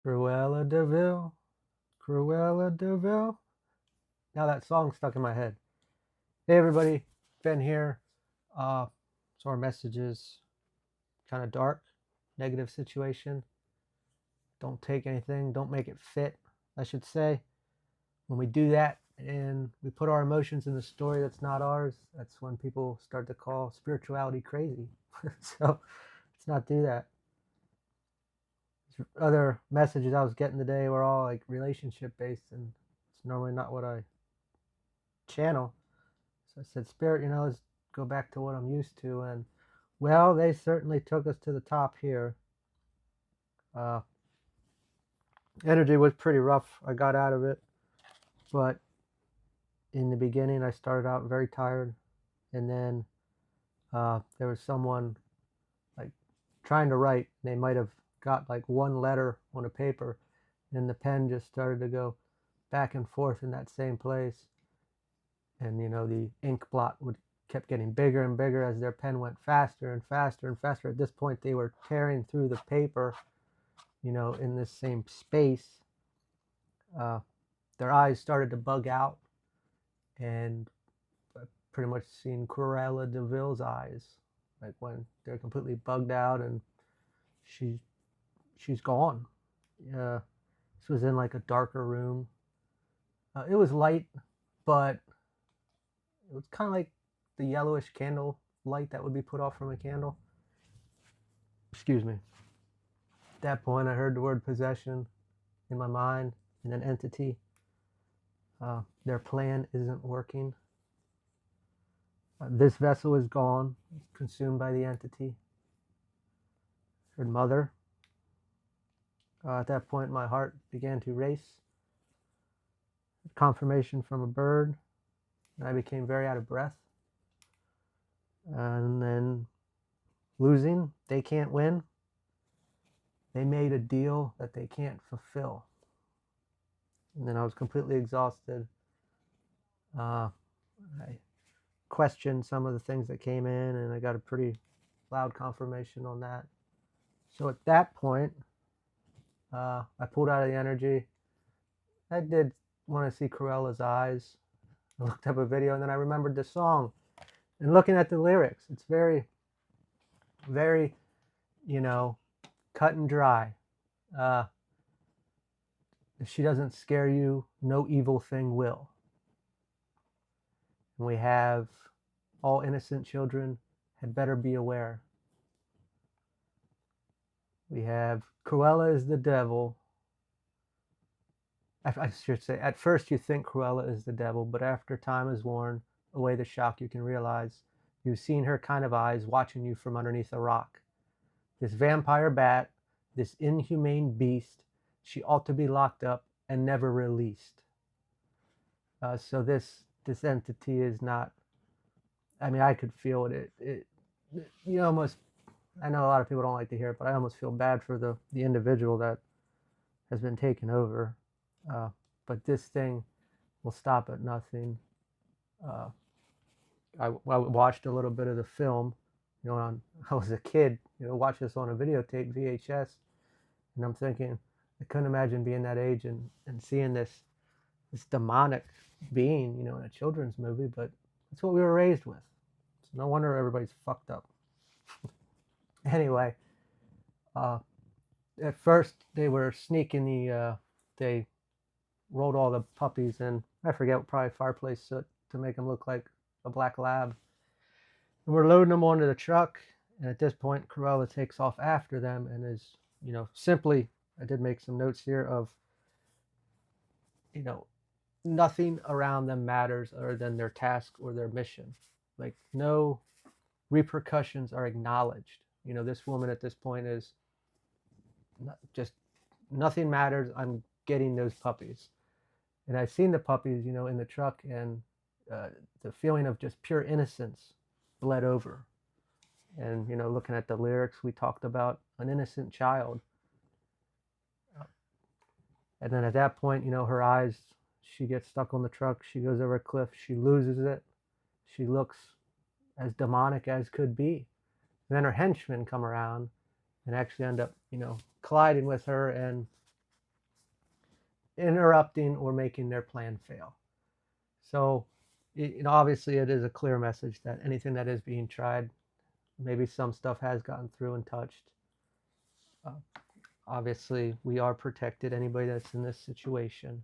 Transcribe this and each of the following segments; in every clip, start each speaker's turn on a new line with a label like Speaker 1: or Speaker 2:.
Speaker 1: Cruella de Vil, Cruella de Vil. Now that song's stuck in my head. Hey everybody, Ben here. So our message is kind of dark, negative situation. Don't take anything, don't make it fit, I should say. When we do that and we put our emotions in the story that's not ours, that's when people start to call spirituality crazy. So let's not do that. Other messages I was getting today were all like relationship based, and it's normally not what I channel. So I said, Spirit, let's go back to what I'm used to. And well, they certainly took us to the top here. Uh, Energy was pretty rough. I got out of it. But in the beginning, I started out very tired. And then there was someone like trying to write. They might have got like one letter on a paper, and the pen just started to go back and forth in that same place. And the ink blot would kept getting bigger and bigger as their pen went faster and faster and faster. At this point, they were tearing through the paper, in this same space. Their eyes started to bug out, and I pretty much seen Cruella de Vil's eyes, like when they're completely bugged out and she's gone. This was in like a darker room. It was light, but it was kind of like the yellowish candle light that would be put off from a candle. Excuse me. At that point, I heard the word possession in my mind, and an entity. Their plan isn't working. This vessel is gone, consumed by the entity. I heard mother. At that point, my heart began to race. Confirmation from a bird, and I became very out of breath. And then losing, they can't win. They made a deal that they can't fulfill. And then I was completely exhausted. I questioned some of the things that came in, and I got a pretty loud confirmation on that. So at that point, I pulled out of the energy. I did want to see Cruella's eyes. I looked up a video, and then I remembered the song. And looking at the lyrics, it's very, very, cut and dry. If she doesn't scare you, no evil thing will. And we have all innocent children had better be aware. We have Cruella is the devil. I should say, at first you think Cruella is the devil, but after time has worn away the shock, you can realize you've seen her kind of eyes watching you from underneath a rock. This vampire bat, this inhumane beast, she ought to be locked up and never released. So this entity is not, I could feel it. Almost, I know a lot of people don't like to hear it, but I almost feel bad for the individual that has been taken over. But this thing will stop at nothing. I watched a little bit of the film, I was a kid, watched this on a videotape, VHS, and I'm thinking, I couldn't imagine being that age and seeing this demonic being, in a children's movie, but that's what we were raised with. So no wonder everybody's fucked up. Anyway, at first they were sneaking they rolled all the puppies in, I forget, probably fireplace soot to make them look like a black lab. And we're loading them onto the truck, and at this point, Cruella takes off after them and is, simply, I did make some notes here of, nothing around them matters other than their task or their mission. Like, no repercussions are acknowledged. This woman at this point is just, nothing matters. I'm getting those puppies. And I've seen the puppies, in the truck, and the feeling of just pure innocence bled over. And, looking at the lyrics, we talked about an innocent child. And then at that point, her eyes, she gets stuck on the truck. She goes over a cliff. She loses it. She looks as demonic as could be. And then her henchmen come around and actually end up, colliding with her and interrupting or making their plan fail. So, obviously, it is a clear message that anything that is being tried, maybe some stuff has gotten through and touched. Uh, Obviously, we are protected. Anybody that's in this situation.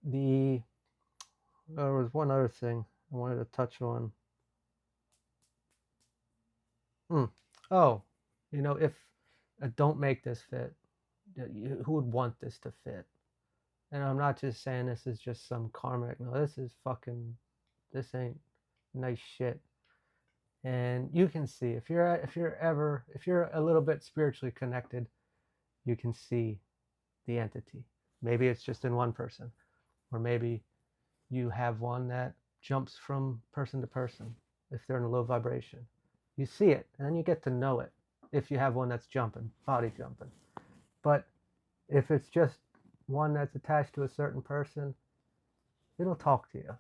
Speaker 1: There was one other thing I wanted to touch on. Oh, if don't make this fit, who would want this to fit? And I'm not just saying this is just some karmic. No, this ain't nice shit. And you can see if you're a little bit spiritually connected, you can see the entity. Maybe it's just in one person, or maybe you have one that jumps from person to person if they're in a low vibration. You see it, and then you get to know it if you have one that's jumping, body jumping. But if it's just one that's attached to a certain person, it'll talk to you.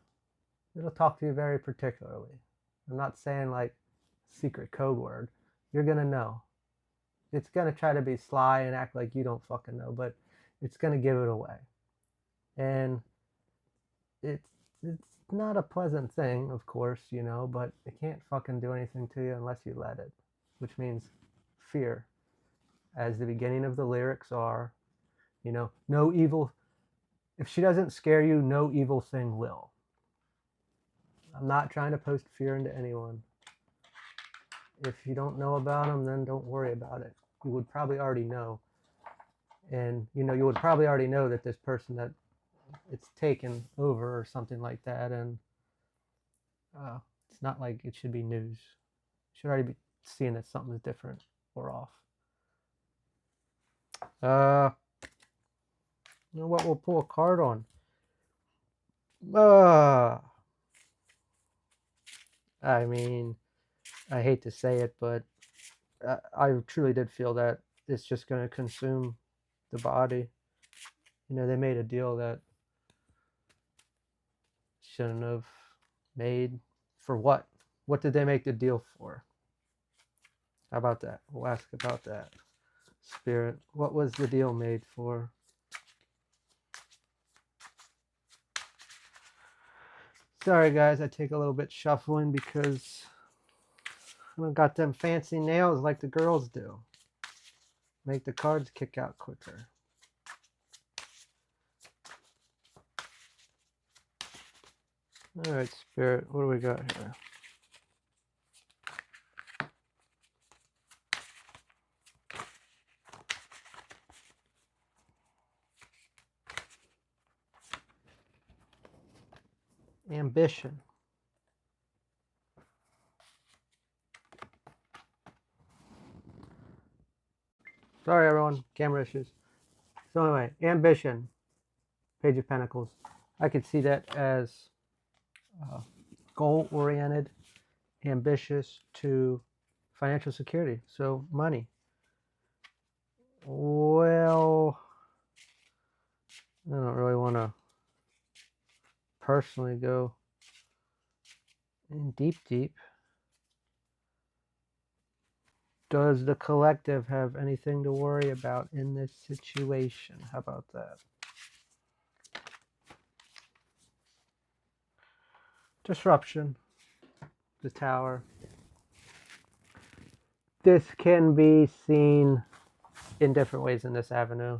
Speaker 1: It'll talk to you very particularly. I'm not saying like secret code word. You're going to know. It's going to try to be sly and act like you don't fucking know, but it's going to give it away. And it's not a pleasant thing, of course, but it can't fucking do anything to you unless you let it, which means fear. As the beginning of the lyrics are, no evil, if she doesn't scare you, no evil thing will. I'm not trying to post fear into anyone. If you don't know about them, then don't worry about it. You would probably already know. And, you would probably already know that this person that it's taken over or something like that. And it's not like it should be news. You should already be seeing that something's different or off. You know what? We'll pull a card on. I mean, I hate to say it, but I truly did feel that it's just going to consume the body. They made a deal that shouldn't have made. For what? What did they make the deal for? How about that? We'll ask about that. Spirit, what was the deal made for? Sorry guys, I take a little bit shuffling because I don't got them fancy nails like the girls do. Make the cards kick out quicker. Alright, Spirit, what do we got here? Ambition. Sorry everyone, camera issues. So anyway, ambition. Page of Pentacles. I could see that as goal-oriented, ambitious to financial security. So money. Well, I don't really want to personally go in deep. Does the collective have anything to worry about in this situation? How about that? Disruption. The Tower. This can be seen in different ways in this avenue.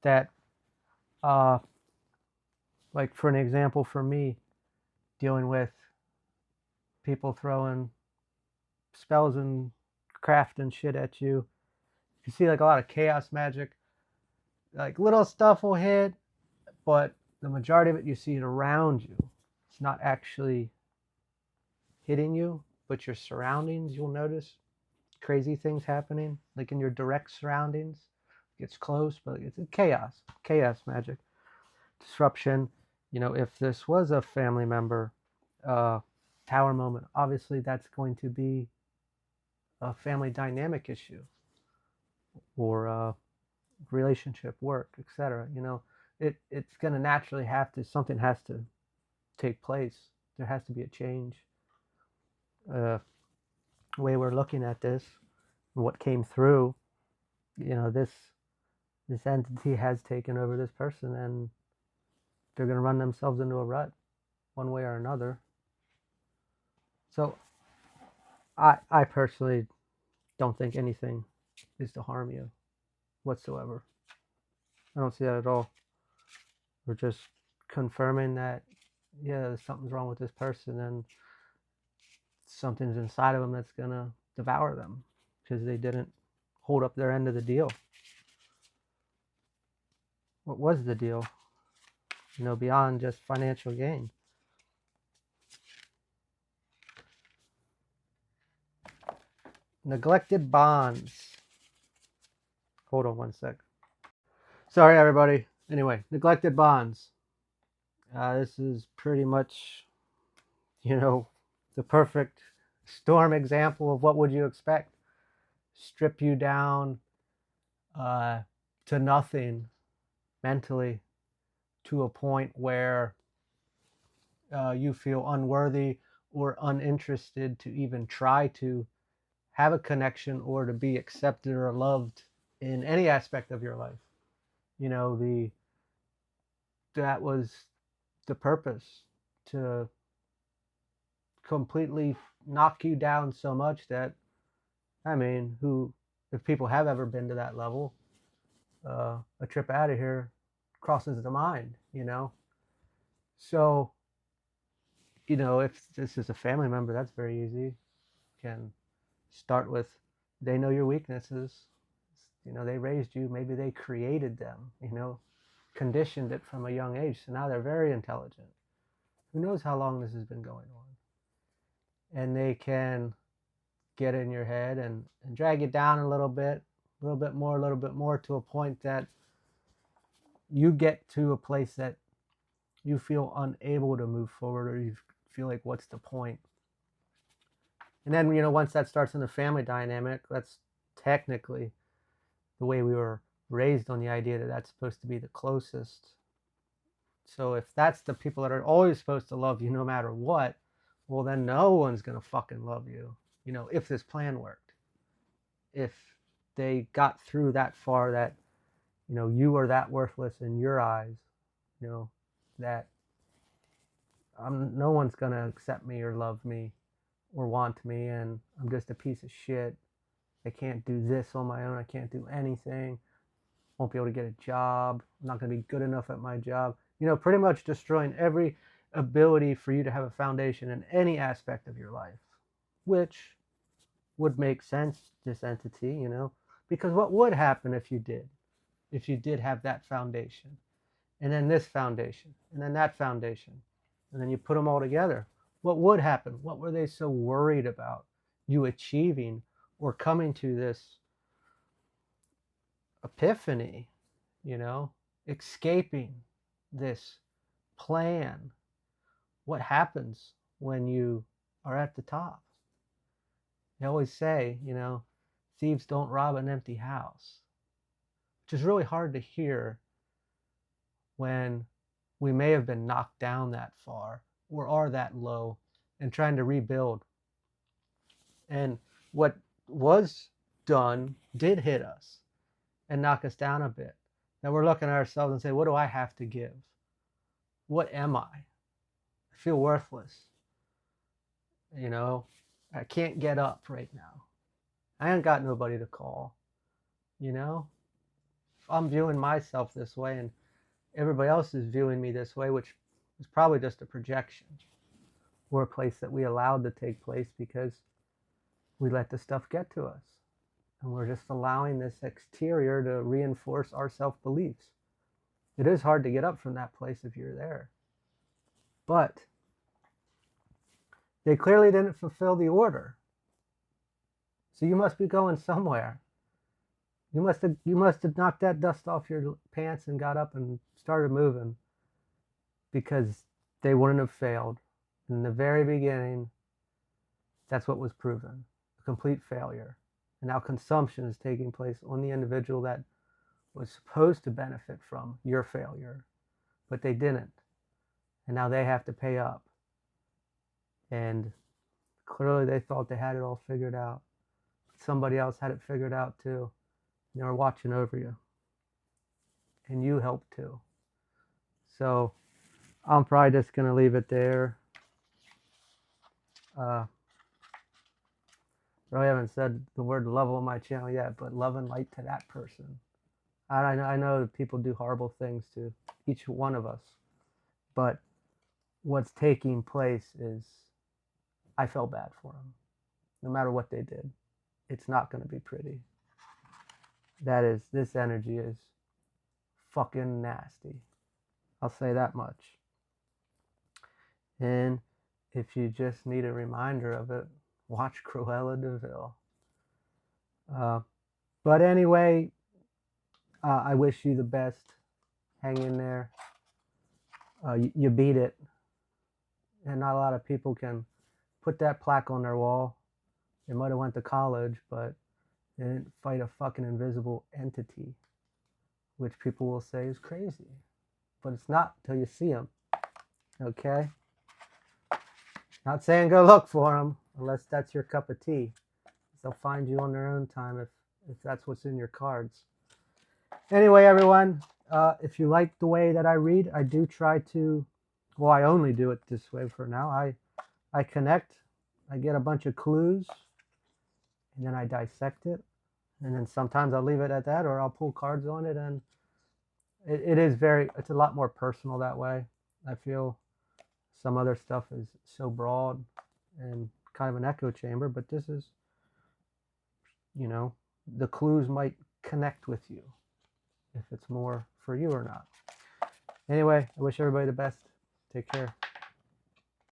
Speaker 1: That, like for an example for me, dealing with people throwing spells and craft and shit at you. You see like a lot of chaos magic. Like little stuff will hit, but the majority of it you see it around you. It's not actually hitting you, but your surroundings, you'll notice crazy things happening, like in your direct surroundings. It gets close, but it's chaos magic. Disruption, if this was a family member, tower moment, obviously that's going to be a family dynamic issue or relationship, work, etc. It's going to naturally something has to take place. There has to be a change. The way we're looking at this, what came through, this this entity has taken over this person, and they're going to run themselves into a rut one way or another. So I personally don't think anything is to harm you whatsoever. I don't see that at all. We're just confirming that, yeah, something's wrong with this person, and something's inside of them that's going to devour them because they didn't hold up their end of the deal. What was the deal? Beyond just financial gain. Neglected bonds. Hold on one sec. Sorry, everybody. Anyway, neglected bonds. This is pretty much, the perfect storm example of what would you expect. Strip you down to nothing mentally, to a point where you feel unworthy or uninterested to even try to have a connection or to be accepted or loved in any aspect of your life. That was the purpose, to completely knock you down so much that, if people have ever been to that level, a trip out of here crosses the mind. So, if this is a family member, that's very easy. Can start with, they know your weaknesses. They raised you. Maybe they created them, conditioned it from a young age. So now they're very intelligent. Who knows how long this has been going on? And they can get in your head and drag you down a little bit more, to a point that you get to a place that you feel unable to move forward, or you feel like, what's the point? And then, once that starts in the family dynamic, that's technically the way we were raised, on the idea that that's supposed to be the closest. So if that's the people that are always supposed to love you no matter what, well, then no one's going to fucking love you, if this plan worked. If they got through that far, that, you are that worthless in your eyes, that no one's going to accept me or love me or want me, and I'm just a piece of shit. I can't do this on my own. I can't do anything. Won't be able to get a job. I'm not going to be good enough at my job. Pretty much destroying every ability for you to have a foundation in any aspect of your life, which would make sense, this entity, because what would happen if you did have that foundation, and then this foundation, and then that foundation, and then you put them all together? What would happen? What were they so worried about you achieving or coming to this epiphany, escaping this plan? What happens when you are at the top? They always say, thieves don't rob an empty house, which is really hard to hear when we may have been knocked down that far or are that low and trying to rebuild. And what was done did hit us and knock us down a bit. Now we're looking at ourselves and say, what do I have to give? What am I? I feel worthless. I can't get up right now. I ain't got nobody to call. If I'm viewing myself this way and everybody else is viewing me this way, which is probably just a projection or a place that we allowed to take place because we let the stuff get to us. And we're just allowing this exterior to reinforce our self-beliefs. It is hard to get up from that place if you're there. But they clearly didn't fulfill the order. So you must be going somewhere. You must have knocked that dust off your pants and got up and started moving, because they wouldn't have failed. In the very beginning, that's what was proven. A complete failure. And now consumption is taking place on the individual that was supposed to benefit from your failure, but they didn't. And now they have to pay up. And clearly they thought they had it all figured out. Somebody else had it figured out too. And they were watching over you. and you help too. So I'm probably just going to leave it there. Really haven't said the word love on my channel yet, but love and light to that person. I know people do horrible things to each one of us, but what's taking place is I felt bad for them. No matter what they did, it's not going to be pretty. This energy is fucking nasty. I'll say that much. And if you just need a reminder of it, watch Cruella de Vil. But anyway, I wish you the best. Hang in there. You beat it. And not a lot of people can put that plaque on their wall. They might have went to college, but they didn't fight a fucking invisible entity, which people will say is crazy. But it's not until you see them. Okay? Not saying go look for them, unless that's your cup of tea. They'll find you on their own time if that's what's in your cards. Anyway, everyone, if you like the way that I read, I do try to, well, I only do it this way for now. I connect, I get a bunch of clues, and then I dissect it. And then sometimes I'll leave it at that, or I'll pull cards on it. And it's a lot more personal that way. I feel some other stuff is so broad and kind of an echo chamber, but this is, the clues might connect with you if it's more for you or not. Anyway, I wish everybody the best. Take care.